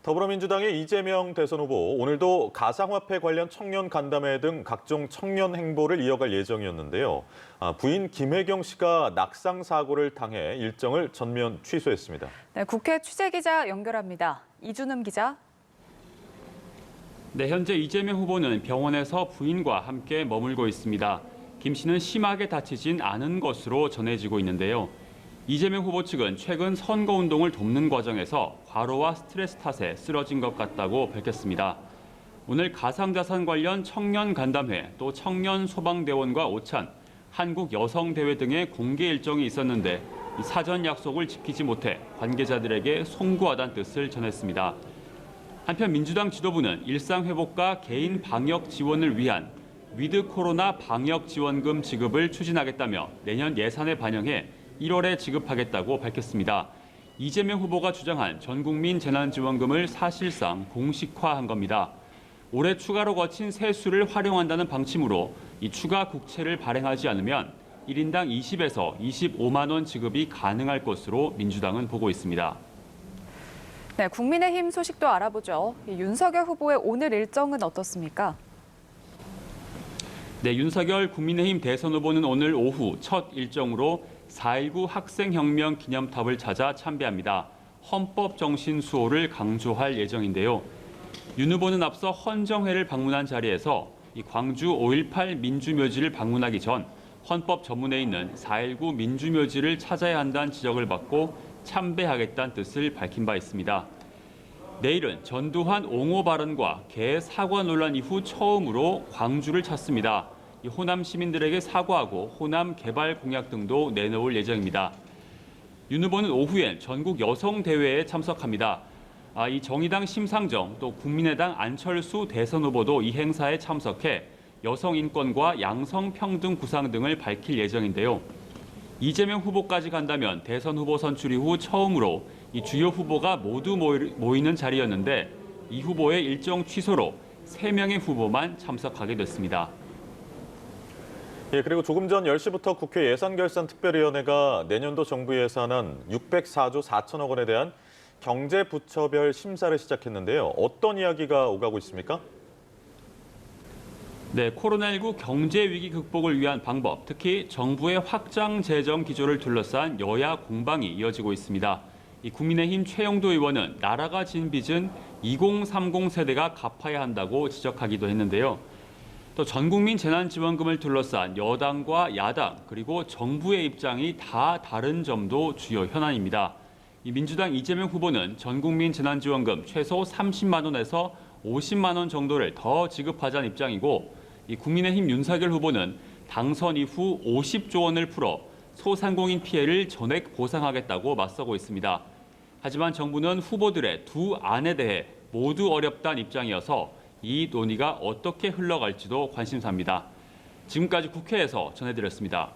더불어민주당의 이재명 대선 후보, 오늘도 가상화폐 관련 청년 간담회 등 각종 청년 행보를 이어갈 예정이었는데요. 부인 김혜경 씨가 낙상 사고를 당해 일정을 전면 취소했습니다. 네, 국회 취재기자 연결합니다. 이준음 기자. 네, 현재 이재명 후보는 병원에서 부인과 함께 머물고 있습니다. 김 씨는 심하게 다치진 않은 것으로 전해지고 있는데요. 이재명 후보 측은 최근 선거운동을 돕는 과정에서 과로와 스트레스 탓에 쓰러진 것 같다고 밝혔습니다. 오늘 가상자산 관련 청년 간담회, 또 청년 소방대원과 오찬, 한국여성대회 등의 공개 일정이 있었는데 사전 약속을 지키지 못해 관계자들에게 송구하다는 뜻을 전했습니다. 한편 민주당 지도부는 일상회복과 개인 방역 지원을 위한 위드 코로나 방역 지원금 지급을 추진하겠다며 내년 예산에 반영해 1월에 지급하겠다고 밝혔습니다. 이재명 후보가 주장한 전국민 재난지원금을 사실상 공식화한 겁니다. 올해 추가로 거친 세수를 활용한다는 방침으로 이 추가 국채를 발행하지 않으면 1인당 20에서 25만 원 지급이 가능할 것으로 민주당은 보고 있습니다. 네, 국민의힘 소식도 알아보죠. 윤석열 후보의 오늘 일정은 어떻습니까? 네, 윤석열 국민의힘 대선 후보는 오늘 오후 첫 일정으로 4.19 학생혁명 기념탑을 찾아 참배합니다. 헌법 정신 수호를 강조할 예정인데요. 윤 후보는 앞서 헌정회를 방문한 자리에서 광주 5.18 민주묘지를 방문하기 전 헌법 전문에 있는 4.19 민주묘지를 찾아야 한다는 지적을 받고 참배하겠다는 뜻을 밝힌 바 있습니다. 내일은 전두환 옹호 발언과 개 사과 논란 이후 처음으로 광주를 찾습니다. 호남 시민들에게 사과하고 호남 개발 공약 등도 내놓을 예정입니다. 윤 후보는 오후엔 전국 여성대회에 참석합니다. 이 정의당 심상정, 또 국민의당 안철수 대선 후보도 이 행사에 참석해 여성 인권과 양성평등 구상 등을 밝힐 예정인데요. 이재명 후보까지 간다면 대선 후보 선출 이후 처음으로 이 주요 후보가 모두 모이는 자리였는데 이 후보의 일정 취소로 3명의 후보만 참석하게 됐습니다. 예, 그리고 조금 전 10시부터 국회 예산결산특별위원회가 내년도 정부 예산안 604조 4천억 원에 대한 경제부처별 심사를 시작했는데요. 어떤 이야기가 오가고 있습니까? 네, 코로나19 경제위기 극복을 위한 방법, 특히 정부의 확장 재정 기조를 둘러싼 여야 공방이 이어지고 있습니다. 국민의힘 최영도 의원은 나라가 진 빚은 2030 세대가 갚아야 한다고 지적하기도 했는데요. 또 전국민 재난지원금을 둘러싼 여당과 야당 그리고 정부의 입장이 다 다른 점도 주요 현안입니다. 민주당 이재명 후보는 전국민 재난지원금 최소 30만 원에서 50만 원 정도를 더 지급하자는 입장이고 국민의힘 윤석열 후보는 당선 이후 50조 원을 풀어 소상공인 피해를 전액 보상하겠다고 맞서고 있습니다. 하지만 정부는 후보들의 두 안에 대해 모두 어렵다는 입장이어서 이 논의가 어떻게 흘러갈지도 관심사입니다. 지금까지 국회에서 전해드렸습니다.